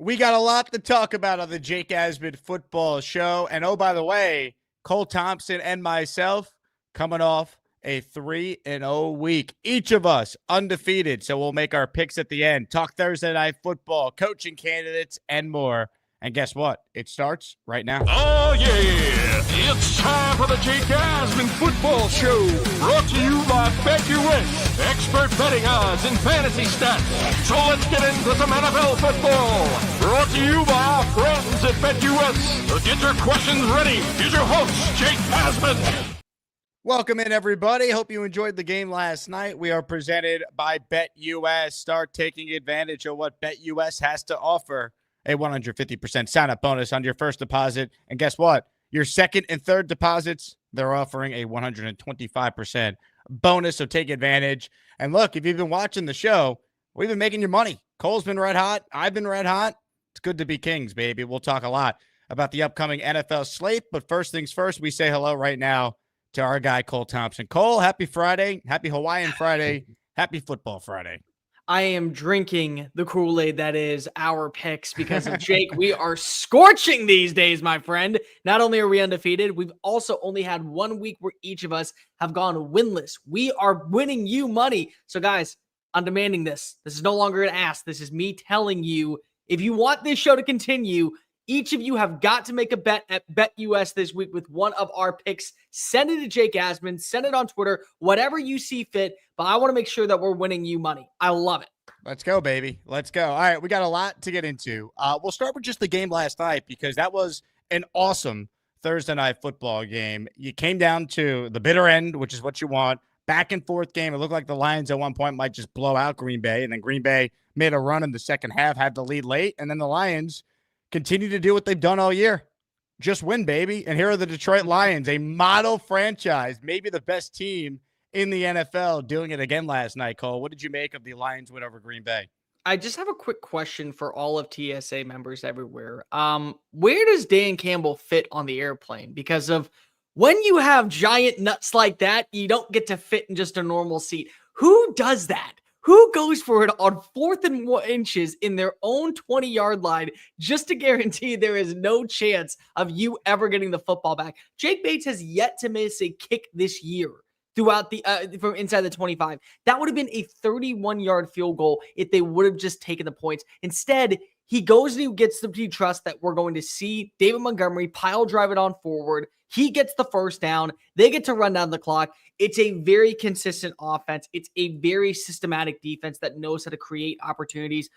We got a lot to talk about on the Jake Asman Football Show. And oh, by the way, Cole Thompson and myself coming off a 3-0 week. Each of us undefeated. So we'll make our picks at the end. Talk Thursday Night Football, coaching candidates, and more. And guess what? It starts right now. Oh, yeah. It's time for the Jake Asman Football Show. Brought to you by BetUS. Expert betting odds and fantasy stats. So let's get into some NFL football. Brought to you by our friends at BetUS. So get your questions ready. Here's your host, Jake Asman. Welcome in, everybody. Hope you enjoyed the game last night. We are presented by BetUS. Start taking advantage of what BetUS has to offer. A 150% sign-up bonus on your first deposit. And guess what? Your second and third deposits, they're offering a 125% bonus, so take advantage. And look, if you've been watching the show, we've been making your money. Cole's been red hot. I've been red hot. It's good to be kings, baby. We'll talk a lot about the upcoming NFL slate. But first things first, we say hello right now to our guy, Cole Thompson. Cole, happy Friday. Happy Hawaiian Friday. Happy Football Friday. I am drinking the Kool-Aid that is our picks because of Jake. We are scorching these days, my friend. Not only are we undefeated, we've also only had 1 week where each of us have gone winless. We are winning you money. So, guys, I'm demanding this. This is no longer an ask. This is me telling you, if you want this show to continue, each of you have got to make a bet at BetUS this week with one of our picks. Send it to Jake Asman. Send it on Twitter. Whatever you see fit. But I want to make sure that we're winning you money. I love it. Let's go, baby. Let's go. All right, we got a lot to get into. We'll start with just the game last night because that was an awesome Thursday night football game. You came down to the bitter end, which is what you want. Back and forth game. It looked like the Lions at one point might just blow out Green Bay, and then Green Bay made a run in the second half, had the lead late, and then the Lions continue to do what they've done all year. Just win, baby. And here are the Detroit Lions, a model franchise, maybe the best team in the NFL, doing it again last night. Cole, what did you make of the Lions win over Green Bay? I just have a quick question for all of TSA members everywhere. Where does Dan Campbell fit on the airplane? Because of when you have giant nuts like that, you don't get to fit in just a normal seat. Who does that? Who goes for it on 4th and inches in their own 20-yard line just to guarantee there is no chance of you ever getting the football back? Jake Bates has yet to miss a kick this year throughout the from inside the 25. That would have been a 31-yard field goal if they would have just taken the points. Instead, he goes and he gets the trust that we're going to see David Montgomery pile drive it on forward. He gets the first down. They get to run down the clock. It's a very consistent offense. It's a very systematic defense that knows how to create opportunities.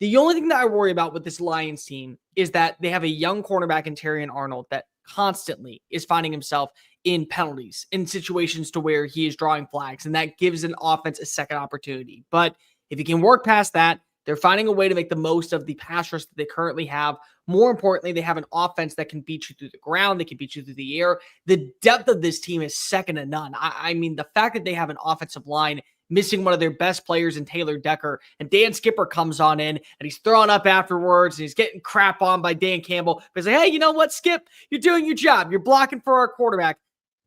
The only thing that I worry about with this Lions team is that they have a young cornerback in Terrion Arnold that constantly is finding himself in penalties, in situations to where he is drawing flags, and that gives an offense a second opportunity. But if you can work past that, they're finding a way to make the most of the pass rush that they currently have. More importantly, they have an offense that can beat you through the ground. They can beat you through the air. The depth of this team is second to none. I mean, the fact that they have an offensive line missing one of their best players in Taylor Decker, and Dan Skipper comes on in, and he's throwing up afterwards, and he's getting crap on by Dan Campbell. But he's like, hey, you know what, Skip? You're doing your job. You're blocking for our quarterback.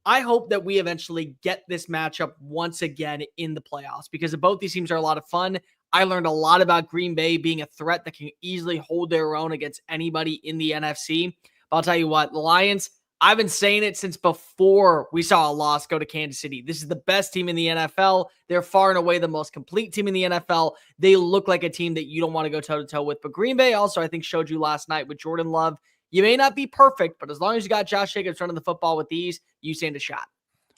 I hope that we eventually get this matchup once again in the playoffs because both these teams are a lot of fun. I learned a lot about Green Bay being a threat that can easily hold their own against anybody in the NFC. But I'll tell you what, the Lions, I've been saying it since before we saw a loss go to Kansas City. This is the best team in the NFL. They're far and away the most complete team in the NFL. They look like a team that you don't want to go toe-to-toe with. But Green Bay also, I think, showed you last night with Jordan Love. You may not be perfect, but as long as you got Josh Jacobs running the football with these, you stand a shot.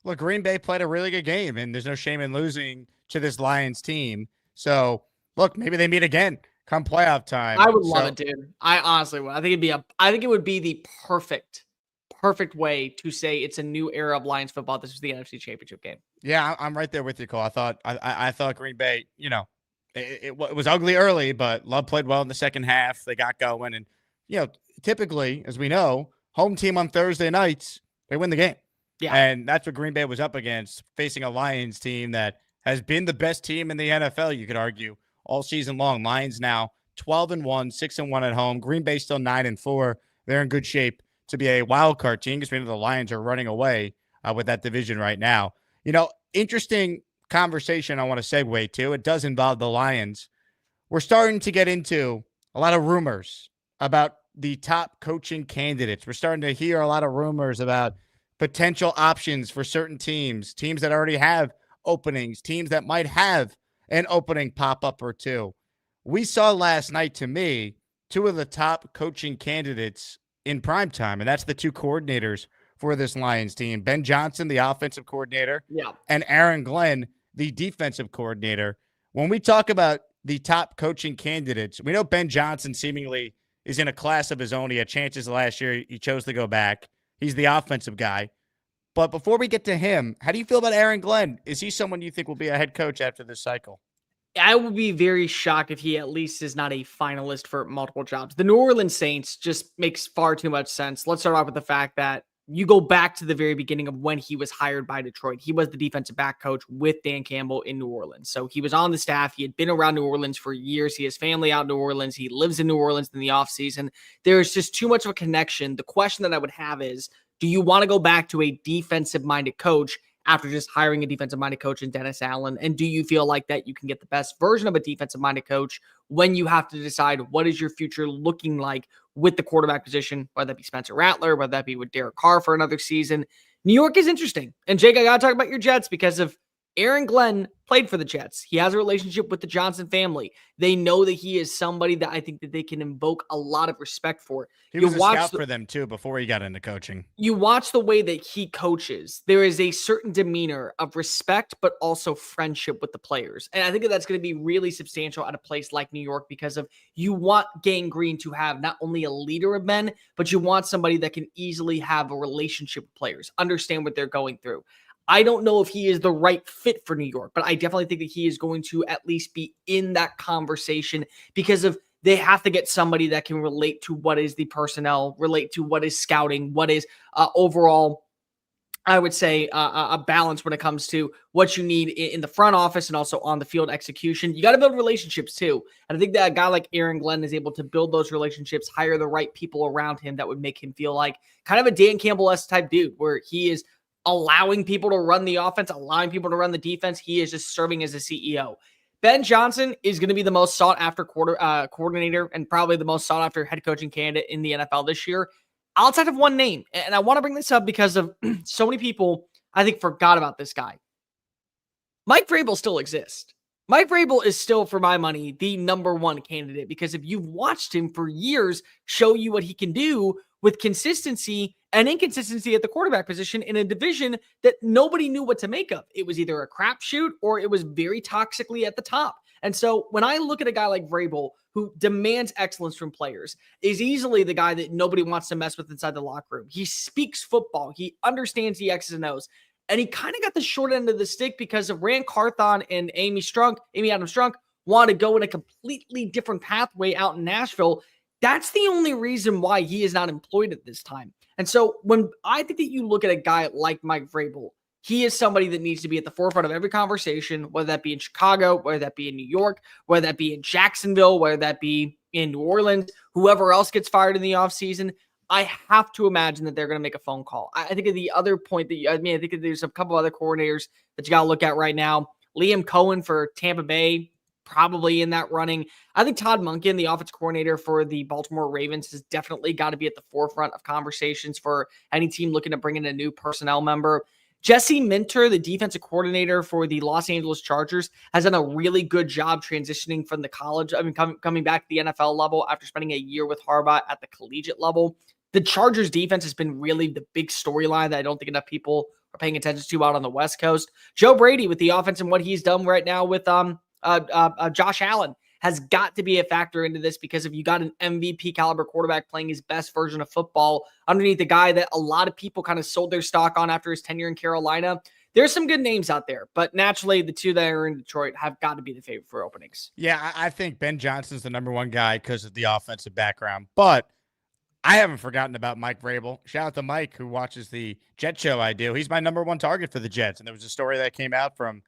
Look, Green Bay played a really good game, and there's no shame in losing to this Lions team. So, look, maybe they meet again come playoff time. I would love it, dude. I honestly would. I think it would be the perfect way to say it's a new era of Lions football. This was the NFC Championship game. Yeah, I'm right there with you, Cole. I thought Green Bay, it was ugly early, but Love played well in the second half. They got going, and typically, as we know, home team on Thursday nights, they win the game. Yeah. And that's what Green Bay was up against, facing a Lions team that has been the best team in the NFL, you could argue, all season long. Lions now 12-1, 6-1 at home. Green Bay still 9-4. They're in good shape to be a wild card team because we know the Lions are running away with that division right now. Interesting conversation I want to segue to. It does involve the Lions. We're starting to get into a lot of rumors about the top coaching candidates. We're starting to hear a lot of rumors about potential options for certain teams, teams that already have openings, teams that might have an opening pop up or two. We saw last night, to me, two of the top coaching candidates in prime time, and that's the two coordinators for this Lions team, Ben Johnson, the offensive coordinator, Yeah. and Aaron Glenn, the defensive coordinator. When we talk about the top coaching candidates, we know Ben Johnson seemingly is in a class of his own. He had chances last year. He chose to go back. He's the offensive guy. But before we get to him, how do you feel about Aaron Glenn? Is he someone you think will be a head coach after this cycle? I would be very shocked if he at least is not a finalist for multiple jobs. The New Orleans Saints just makes far too much sense. Let's start off with the fact that you go back to the very beginning of when he was hired by Detroit. He was the defensive back coach with Dan Campbell in New Orleans. So he was on the staff. He had been around New Orleans for years. He has family out in New Orleans. He lives in New Orleans in the offseason. There's just too much of a connection. The question that I would have is, do you want to go back to a defensive-minded coach after just hiring a defensive-minded coach in Dennis Allen? And do you feel like that you can get the best version of a defensive-minded coach when you have to decide what is your future looking like with the quarterback position, whether that be Spencer Rattler, whether that be with Derek Carr for another season? New York is interesting. And Jake, I got to talk about your Jets because of Aaron Glenn played for the Jets. He has a relationship with the Johnson family. They know that he is somebody that I think that they can invoke a lot of respect for. He was a scout for them too before he got into coaching. You watch the way that he coaches. There is a certain demeanor of respect, but also friendship with the players. And I think that that's going to be really substantial at a place like New York because of you want Gang Green to have not only a leader of men, but you want somebody that can easily have a relationship with players, understand what they're going through. I don't know if he is the right fit for New York, but I definitely think that he is going to at least be in that conversation because of they have to get somebody that can relate to what is the personnel, relate to what is scouting, what is overall, I would say, a balance when it comes to what you need in the front office and also on the field execution. You got to build relationships too. And I think that a guy like Aaron Glenn is able to build those relationships, hire the right people around him that would make him feel like kind of a Dan Campbell-esque type dude where he is allowing people to run the offense, allowing people to run the defense. He is just serving as a CEO. Ben Johnson is going to be the most sought-after coordinator and probably the most sought-after head coaching candidate in the NFL this year, outside of one name. And I want to bring this up because of so many people, I think, forgot about this guy. Mike Vrabel still exists. Mike Vrabel is still, for my money, the number one candidate because if you've watched him for years show you what he can do with consistency and inconsistency at the quarterback position in a division that nobody knew what to make of. It was either a crapshoot or it was very toxically at the top. And so when I look at a guy like Vrabel, who demands excellence from players, is easily the guy that nobody wants to mess with inside the locker room. He speaks football. He understands the X's and O's. And he kind of got the short end of the stick because of Rand Carthon and Amy Adams Strunk wanted to go in a completely different pathway out in Nashville. That's the only reason why he is not employed at this time. And so when I think that you look at a guy like Mike Vrabel, he is somebody that needs to be at the forefront of every conversation, whether that be in Chicago, whether that be in New York, whether that be in Jacksonville, whether that be in New Orleans, whoever else gets fired in the offseason. I have to imagine that they're going to make a phone call. I think of the other point that I think that there's a couple other coordinators that you got to look at right now. Liam Cohen for Tampa Bay, probably in that running. I think Todd Monken, the offensive coordinator for the Baltimore Ravens, has definitely got to be at the forefront of conversations for any team looking to bring in a new personnel member. Jesse Minter, the defensive coordinator for the Los Angeles Chargers, has done a really good job transitioning from the college, coming back to the NFL level after spending a year with Harbaugh at the collegiate level. The Chargers defense has been really the big storyline that I don't think enough people are paying attention to out on the West Coast. Joe Brady with the offense and what he's done right now with Josh Allen has got to be a factor into this because if you got an MVP caliber quarterback playing his best version of football underneath the guy that a lot of people kind of sold their stock on after his tenure in Carolina, there's some good names out there, but naturally the two that are in Detroit have got to be the favorite for openings. Yeah, I think Ben Johnson's the number one guy because of the offensive background, but I haven't forgotten about Mike Vrabel. Shout out to Mike who watches the Jet show I do. He's my number one target for the Jets. And there was a story that came out from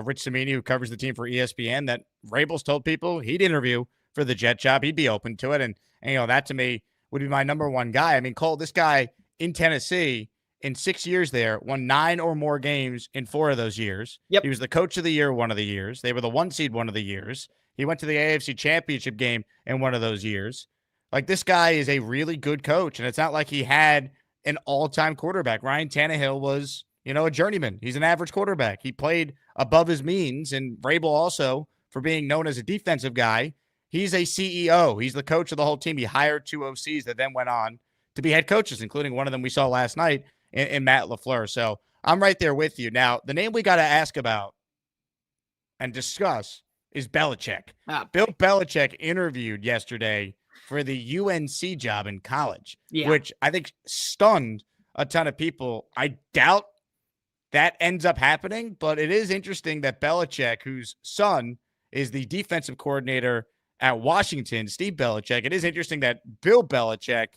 Rich Cimini, who covers the team for ESPN, that Vrabel's told people he'd interview for the Jet job. He'd be open to it. And that to me would be my number one guy. I mean, Cole, this guy in Tennessee in 6 years there won 9 or more games in 4 of those years. Yep. He was the coach of the year one of the years. They were the 1 seed one of the years. He went to the AFC Championship game in one of those years. Like, this guy is a really good coach, and it's not like he had an all-time quarterback. Ryan Tannehill was, a journeyman. He's an average quarterback. He played above his means, and Vrabel also, for being known as a defensive guy, he's a CEO. He's the coach of the whole team. He hired 2 OCs that then went on to be head coaches, including one of them we saw last night in Matt LaFleur. So I'm right there with you. Now, the name we got to ask about and discuss is Belichick. Bill Belichick interviewed yesterday for the UNC job in college, which I think stunned a ton of people. I doubt that ends up happening, but it is interesting that Belichick, whose son is the defensive coordinator at Washington, Steve Belichick, it is interesting that Bill Belichick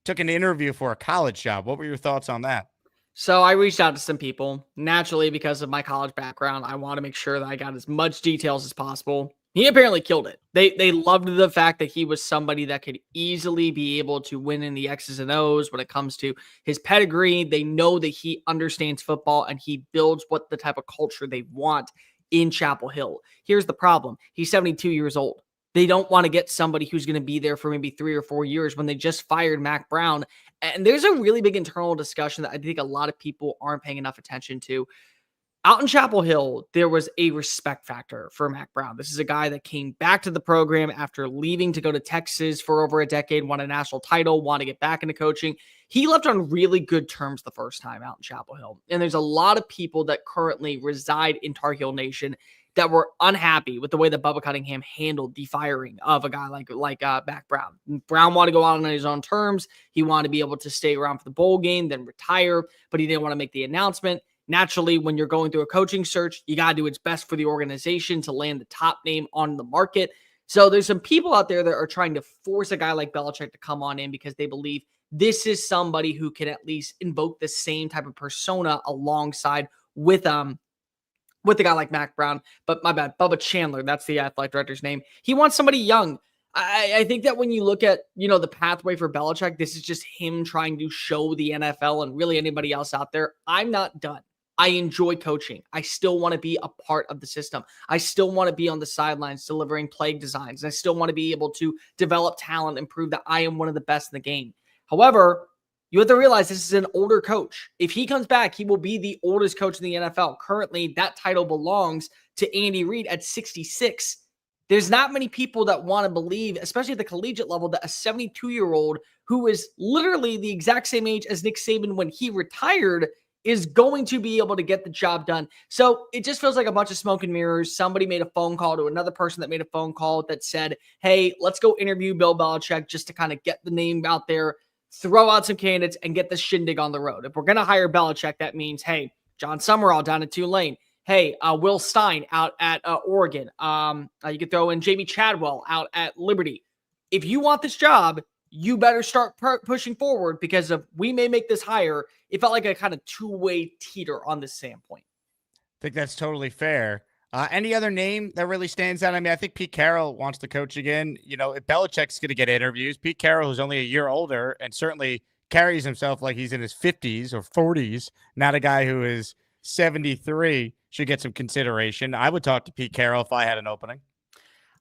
took an interview for a college job. What were your thoughts on that? So I reached out to some people. Naturally, because of my college background, I want to make sure that I got as much details as possible. He apparently killed it. They loved the fact that he was somebody that could easily be able to win in the X's and O's when it comes to his pedigree. They know that he understands football and he builds what the type of culture they want in Chapel Hill. Here's the problem. He's 72 years old. They don't want to get somebody who's going to be there for maybe 3 or 4 years when they just fired Mac Brown. And there's a really big internal discussion that I think a lot of people aren't paying enough attention to. Out in Chapel Hill, there was a respect factor for Mac Brown. This is a guy that came back to the program after leaving to go to Texas for over a decade, won a national title, wanted to get back into coaching. He left on really good terms the first time out in Chapel Hill. And there's a lot of people that currently reside in Tar Heel Nation that were unhappy with the way that Bubba Cunningham handled the firing of a guy like Mac Brown. Brown wanted to go out on his own terms. He wanted to be able to stay around for the bowl game, then retire, but he didn't want to make the announcement. Naturally, when you're going through a coaching search, you got to do what's best for the organization to land the top name on the market. So there's some people out there that are trying to force a guy like Belichick to come on in because they believe this is somebody who can at least invoke the same type of persona alongside with a guy like Mac Brown. But my bad, Bubba Chandler, that's the athletic director's name. He wants somebody young. I think that when you look at, the pathway for Belichick, this is just him trying to show the NFL and really anybody else out there, I'm not done. I enjoy coaching. I still want to be a part of the system. I still want to be on the sidelines delivering play designs. I still want to be able to develop talent and prove that I am one of the best in the game. However, you have to realize this is an older coach. If he comes back, he will be the oldest coach in the NFL. Currently, that title belongs to Andy Reid at 66. There's not many people that want to believe, especially at the collegiate level, that a 72-year-old who is literally the exact same age as Nick Saban when he retired is going to be able to get the job done. So it just feels like a bunch of smoke and mirrors. Somebody made a phone call to another person that made a phone call that said, hey, let's go interview Bill Belichick just to kind of get the name out there, throw out some candidates, and get this shindig on the road. If we're going to hire Belichick, that means, hey, John Summerall down at Tulane. Hey, Will Stein out at Oregon. You could throw in Jamie Chadwell out at Liberty. If you want this job, you better start pushing forward because if we may make this hire, it felt like a kind of two-way teeter on this standpoint. I think that's totally fair. Any other name that really stands out? I mean, I think Pete Carroll wants to coach again. If Belichick's going to get interviews, Pete Carroll, who's only a year older and certainly carries himself like he's in his 50s or 40s, not a guy who is 73, should get some consideration. I would talk to Pete Carroll if I had an opening.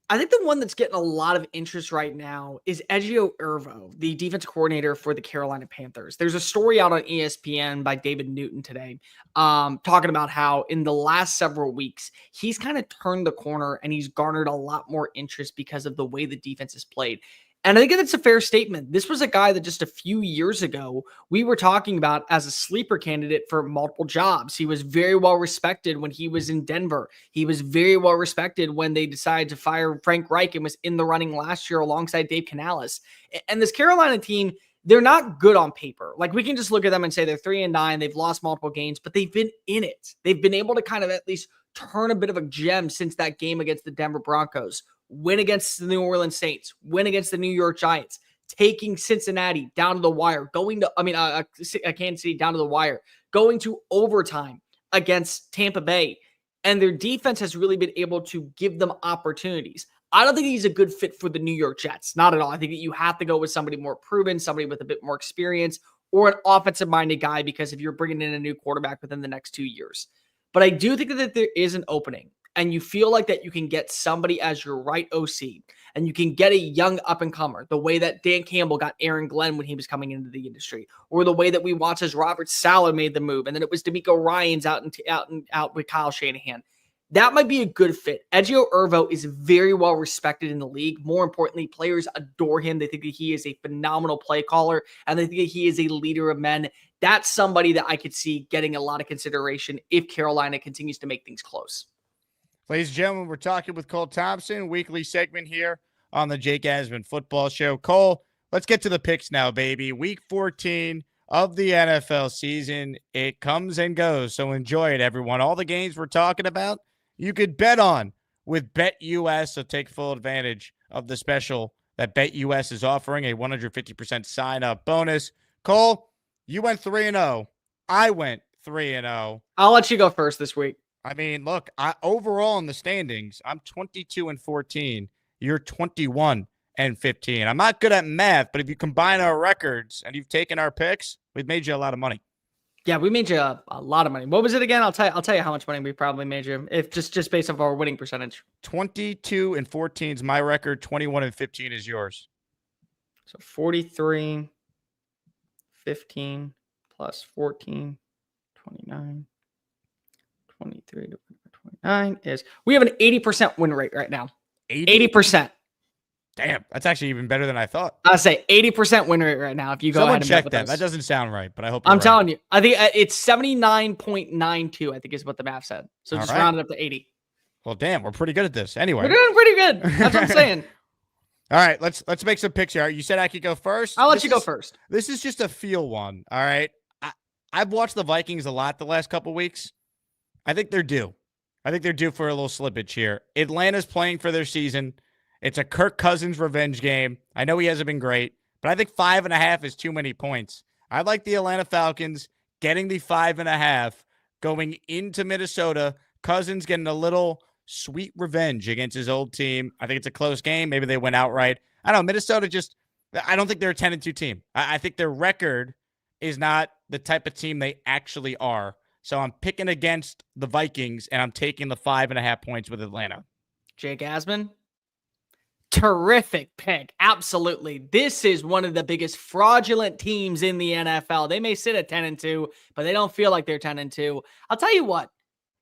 I think the one that's getting a lot of interest right now is Edgio Irvo, the defense coordinator for the Carolina Panthers. There's a story out on ESPN by David Newton today talking about how in the last several weeks, he's kind of turned the corner and he's garnered a lot more interest because of the way the defense is played. And I think that's a fair statement. This was a guy that just a few years ago, we were talking about as a sleeper candidate for multiple jobs. He was very well respected when he was in Denver. He was very well respected when they decided to fire Frank Reich and was in the running last year alongside Dave Canales. And this Carolina team, they're not good on paper. Like we can just look at them and say they're 3-9. They've lost multiple games, but they've been in it. They've been able to kind of at least turn a bit of a gem since that game against the Denver Broncos. Win against the New Orleans Saints, win against the New York Giants, taking Cincinnati down to the wire, Kansas City down to the wire, going to overtime against Tampa Bay. And their defense has really been able to give them opportunities. I don't think he's a good fit for the New York Jets. Not at all. I think that you have to go with somebody more proven, somebody with a bit more experience, or an offensive-minded guy because if you're bringing in a new quarterback within the next 2 years. But I do think that there is an opening. and you feel like that you can get somebody as your right OC, and you can get a young up-and-comer, the way that Dan Campbell got Aaron Glenn when he was coming into the industry, or the way that we watched as Robert Saleh made the move, and then it was D'Amico Ryans out with Kyle Shanahan. That might be a good fit. Edgio Irvo is very well respected in the league. More importantly, players adore him. They think that he is a phenomenal play caller, and they think that he is a leader of men. That's somebody that I could see getting a lot of consideration if Carolina continues to make things close. Ladies and gentlemen, we're talking with Cole Thompson, weekly segment here on the Jake Asman Football Show. Cole, let's get to the picks now, baby. Week 14 of the NFL season. It comes and goes, so enjoy it, everyone. All the games we're talking about, you could bet on with BetUS, so take full advantage of the special that BetUS is offering, a 150% sign-up bonus. Cole, you went 3-0. I went 3-0. I'll let you go first this week. I mean, look, overall in the standings, I'm 22-14. You're 21-15. I'm not good at math, but if you combine our records and you've taken our picks, we've made you a lot of money. Yeah, we made you a lot of money. What was it again? I'll tell you how much money we probably made you, if just based off our winning percentage. 22-14 is my record. 21-15 is yours. So 43, 15 plus 14, 29, 23 to 29 is, we have an 80% win rate right now. 80%. Damn, that's actually even better than I thought. I say 80% win rate right now. If you go ahead and check bet with that. us. That doesn't sound right, but I hope I'm right. telling you. I think it's 79.92. I think is what the math said. So just round it up to 80. Well, damn, we're pretty good at this. Anyway, we're doing pretty good. That's what I'm saying. All right, let's make some picks here. You said I could go first. I'll let you go first. This is just a feel one. All right, I've watched the Vikings a lot the last couple weeks. I think they're due. I think they're due for a little slippage here. Atlanta's playing for their season. It's a Kirk Cousins revenge game. I know he hasn't been great, but I think 5.5 is too many points. I like the Atlanta Falcons getting the 5.5 going into Minnesota. Cousins getting a little sweet revenge against his old team. I think it's a close game. Maybe they win outright. I don't know. Minnesota I don't think they're a 10-2 team. I think their record is not the type of team they actually are. So I'm picking against the Vikings, and I'm taking the 5.5 points with Atlanta. Jake Asman. Terrific pick. Absolutely. This is one of the biggest fraudulent teams in the NFL. They may sit at 10-2, but they don't feel like they're 10-2. I'll tell you what,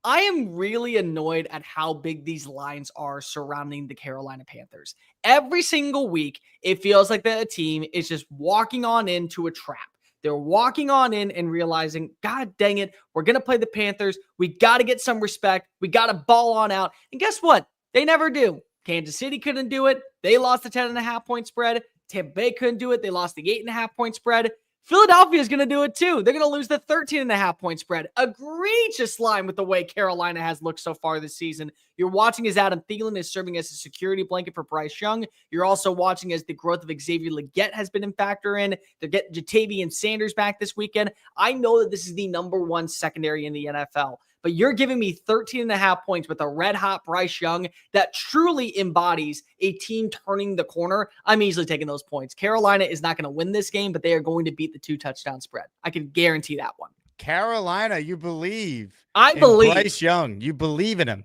I am really annoyed at how big these lines are surrounding the Carolina Panthers. Every single week, it feels like that a team is just walking on into a trap. They're walking on in and realizing, God dang it, we're going to play the Panthers. We got to get some respect. We got to ball on out. And guess what? They never do. Kansas City couldn't do it. They lost the 10.5 point spread. Tampa Bay couldn't do it. They lost the 8.5 point spread. Philadelphia is going to do it too. They're going to lose the 13.5 point spread. Egregious line with the way Carolina has looked so far this season. You're watching as Adam Thielen is serving as a security blanket for Bryce Young. You're also watching as the growth of Xavier Legette has been in factor in. They're getting Jatavian Sanders back this weekend. I know that this is the number one secondary in the NFL, but you're giving me 13.5 points with a red-hot Bryce Young that truly embodies a team turning the corner. I'm easily taking those points. Carolina is not going to win this game, but they are going to beat the 2-touchdown spread. I can guarantee that one. Carolina, you believe. I believe. Bryce Young, you believe in him.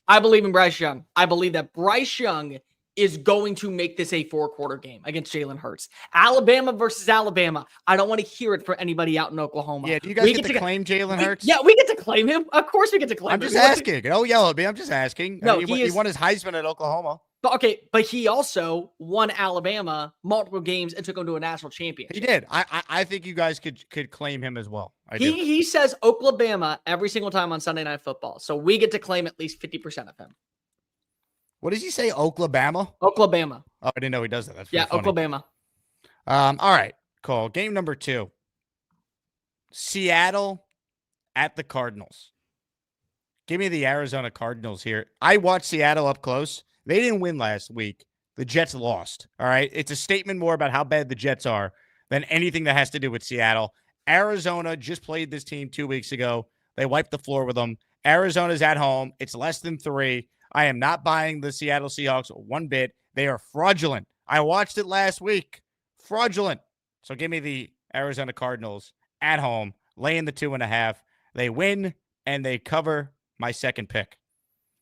I believe in Bryce Young. I believe that Bryce Young is going to make this a 4-quarter game against Jalen Hurts. Alabama versus Alabama. I don't want to hear it for anybody out in Oklahoma. Yeah, do you guys get to claim Jalen Hurts? Yeah, we get to claim him. Of course we get to claim him. I'm just asking. Don't yell at me. I'm just asking. No, he won his Heisman at Oklahoma. But he also won Alabama multiple games and took him to a national championship. He did. I think you guys could claim him as well. He says Oklahoma every single time on Sunday Night Football, so we get to claim at least 50% of him. What does he say? Oklahoma? Oklahoma. Oh, I didn't know he does that. That's funny. Oklahoma. All right, cool. Game number 2. Seattle at the Cardinals. Give me the Arizona Cardinals here. I watched Seattle up close. They didn't win last week. The Jets lost. All right. It's a statement more about how bad the Jets are than anything that has to do with Seattle. Arizona just played this team 2 weeks ago. They wiped the floor with them. Arizona's at home. It's less than 3. I am not buying the Seattle Seahawks one bit. They are fraudulent. I watched it last week. Fraudulent. So give me the Arizona Cardinals at home, laying the 2.5. They win and they cover my second pick.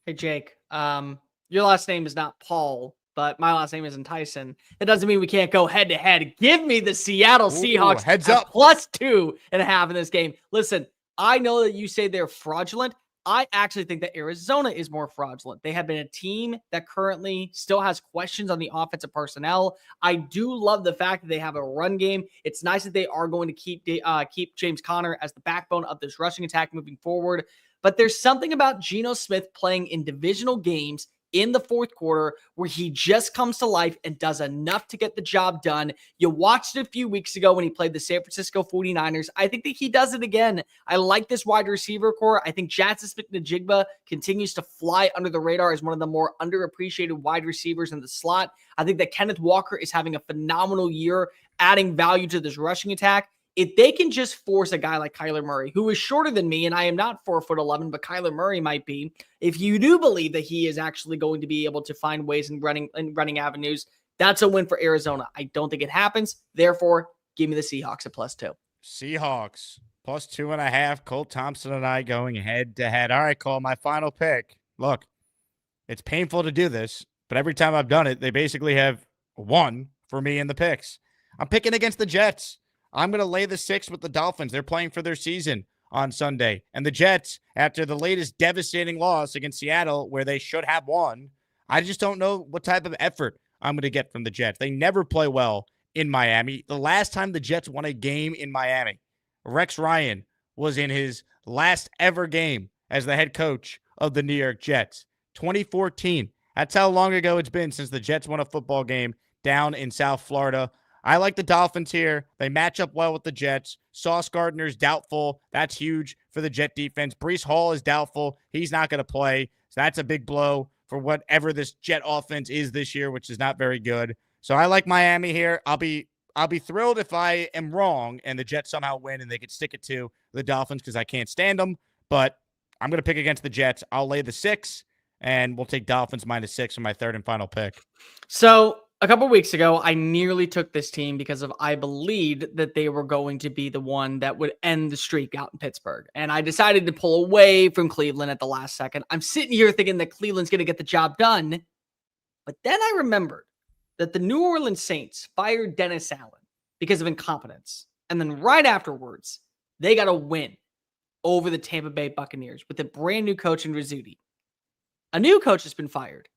Hey, Jake. Your last name is not Paul, but my last name isn't Tyson. It doesn't mean we can't go head to head. Give me the Seattle Seahawks heads at up. +2.5 in this game. Listen, I know that you say they're fraudulent. I actually think that Arizona is more fraudulent. They have been a team that currently still has questions on the offensive personnel. I do love the fact that they have a run game. It's nice that they are going to keep James Conner as the backbone of this rushing attack moving forward. But there's something about Geno Smith playing in divisional games in the fourth quarter where he just comes to life and does enough to get the job done. You watched it a few weeks ago when he played the San Francisco 49ers. I think that he does it again. I like this wide receiver core. I think Jackson Smith-Njigba continues to fly under the radar as one of the more underappreciated wide receivers in the slot. I think that Kenneth Walker is having a phenomenal year, adding value to this rushing attack. If they can just force a guy like Kyler Murray, who is shorter than me, and I am not 4'11", but Kyler Murray might be, if you do believe that he is actually going to be able to find ways in running avenues, that's a win for Arizona. I don't think it happens. Therefore, give me the Seahawks at +2. Seahawks +2.5. Cole Thompson and I going head to head. All right, Cole, my final pick. Look, it's painful to do this, but every time I've done it, they basically have won for me in the picks. I'm picking against the Jets. I'm going to lay the 6 with the Dolphins. They're playing for their season on Sunday. And the Jets, after the latest devastating loss against Seattle, where they should have won, I just don't know what type of effort I'm going to get from the Jets. They never play well in Miami. The last time the Jets won a game in Miami, Rex Ryan was in his last ever game as the head coach of the New York Jets. 2014. That's how long ago it's been since the Jets won a football game down in South Florida. I like the Dolphins here. They match up well with the Jets. Sauce Gardner's doubtful. That's huge for the Jet defense. Breece Hall is doubtful. He's not going to play. So that's a big blow for whatever this Jet offense is this year, which is not very good. So I like Miami here. I'll be thrilled if I am wrong and the Jets somehow win and they could stick it to the Dolphins because I can't stand them. But I'm going to pick against the Jets. I'll lay the 6, and we'll take Dolphins -6 for my third and final pick. So a couple weeks ago, I nearly took this team because I believed that they were going to be the one that would end the streak out in Pittsburgh. And I decided to pull away from Cleveland at the last second. I'm sitting here thinking that Cleveland's going to get the job done. But then I remembered that the New Orleans Saints fired Dennis Allen because of incompetence. And then right afterwards, they got a win over the Tampa Bay Buccaneers with a brand new coach in Rizzuti. A new coach has been fired,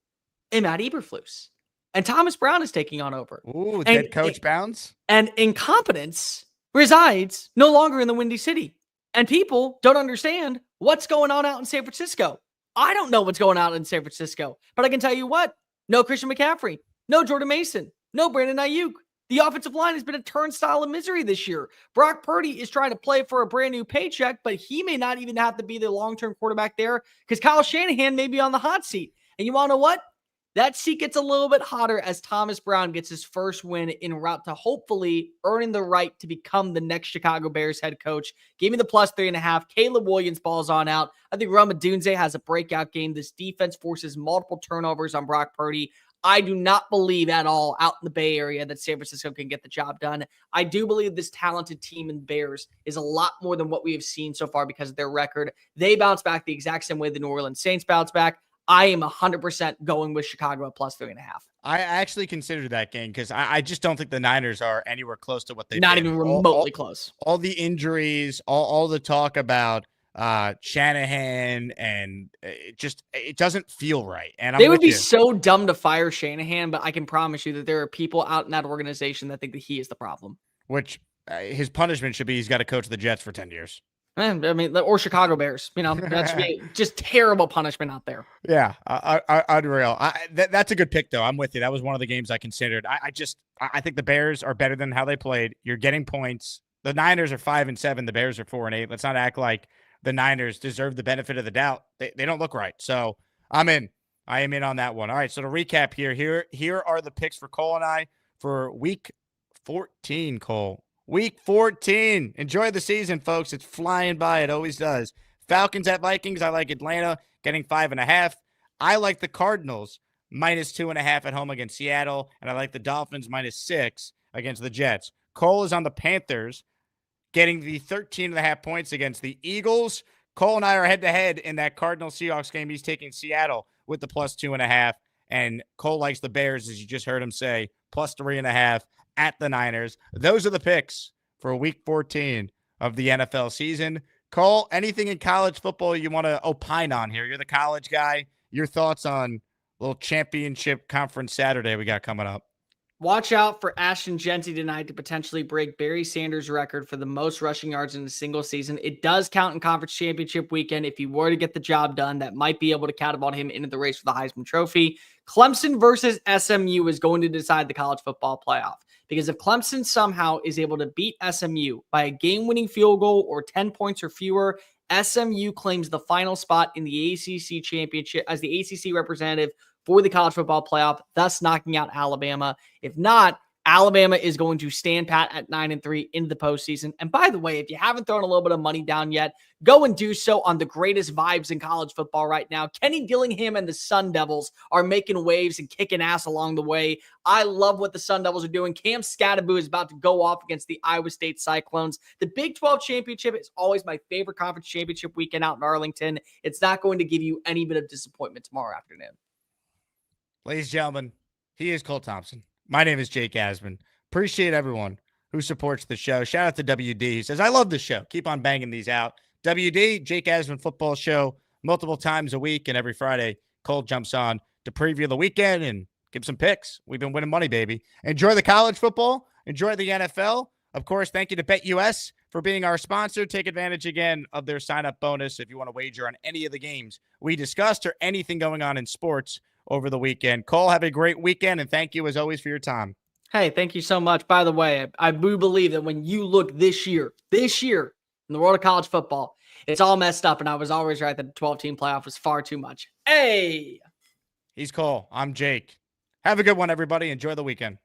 and Matt Eberflus. And Thomas Brown is taking on over. Ooh, head coach bounce. And incompetence resides no longer in the Windy City. And people don't understand what's going on out in San Francisco. I don't know what's going on in San Francisco. But I can tell you what. No Christian McCaffrey. No Jordan Mason. No Brandon Ayuk. The offensive line has been a turnstile of misery this year. Brock Purdy is trying to play for a brand new paycheck, but he may not even have to be the long-term quarterback there because Kyle Shanahan may be on the hot seat. And you want to know what? That seat gets a little bit hotter as Thomas Brown gets his first win en route to hopefully earning the right to become the next Chicago Bears head coach. Give me the +3.5. Caleb Williams balls on out. I think Roma Dunze has a breakout game. This defense forces multiple turnovers on Brock Purdy. I do not believe at all out in the Bay Area that San Francisco can get the job done. I do believe this talented team in Bears is a lot more than what we have seen so far because of their record. They bounce back the exact same way the New Orleans Saints bounce back. I am 100% going with Chicago at +3.5. I actually considered that game because I just don't think the Niners are anywhere close to what they've Not been. even remotely close. All the injuries, all the talk about Shanahan, and it doesn't feel right. And they would be so dumb to fire Shanahan, but I can promise you that there are people out in that organization that think that he is the problem. Which his punishment should be he's got to coach the Jets for 10 years. I mean, or Chicago Bears. That should be just terrible punishment out there. Yeah, unreal. That's a good pick, though. I'm with you. That was one of the games I considered. I think the Bears are better than how they played. You're getting points. The Niners are 5-7. The Bears are 4-8. Let's not act like the Niners deserve the benefit of the doubt. They don't look right. So I'm in. I am in on that one. All right. So to recap here are the picks for Cole and I for Week 14. Cole. Week 14. Enjoy the season, folks. It's flying by. It always does. Falcons at Vikings. I like Atlanta getting 5.5. I like the Cardinals -2.5 at home against Seattle. And I like the Dolphins -6 against the Jets. Cole is on the Panthers getting the 13.5 points against the Eagles. Cole and I are head-to-head in that Cardinals-Seahawks game. He's taking Seattle with the +2.5. And Cole likes the Bears, as you just heard him say, +3.5 at the Niners. Those are the picks for Week 14 of the NFL season. Cole, anything in college football you want to opine on here? You're the college guy. Your thoughts on a little championship conference Saturday we got coming up? Watch out for Ashton Genty tonight to potentially break Barry Sanders' record for the most rushing yards in a single season. It does count in conference championship weekend. If he were to get the job done, that might be able to catapult him into the race for the Heisman Trophy. Clemson versus SMU is going to decide the college football playoff, because if Clemson somehow is able to beat SMU by a game-winning field goal or 10 points or fewer, SMU claims the final spot in the ACC championship as the ACC representative for the college football playoff, thus knocking out Alabama. If not, Alabama is going to stand pat at 9-3 into the postseason. And by the way, if you haven't thrown a little bit of money down yet, go and do so on the greatest vibes in college football right now. Kenny Dillingham and the Sun Devils are making waves and kicking ass along the way. I love what the Sun Devils are doing. Cam Scattaboo is about to go off against the Iowa State Cyclones. The Big 12 championship is always my favorite conference championship weekend out in Arlington. It's not going to give you any bit of disappointment tomorrow afternoon. Ladies and gentlemen, he is Cole Thompson. My name is Jake Asman. Appreciate everyone who supports the show. Shout out to WD. He says, I love the show. Keep on banging these out. WD, Jake Asman Football Show, multiple times a week, and every Friday, Cole jumps on to preview the weekend and give some picks. We've been winning money, baby. Enjoy the college football. Enjoy the NFL. Of course, thank you to BetUS for being our sponsor. Take advantage again of their sign-up bonus if you want to wager on any of the games we discussed or anything going on in sports over the weekend. Cole, have a great weekend, and thank you as always for your time. Hey, thank you so much. By the way, I do believe that when you look this year in the world of college football, it's all messed up, and I was always right that the 12-team playoff was far too much. Hey! He's Cole. I'm Jake. Have a good one, everybody. Enjoy the weekend.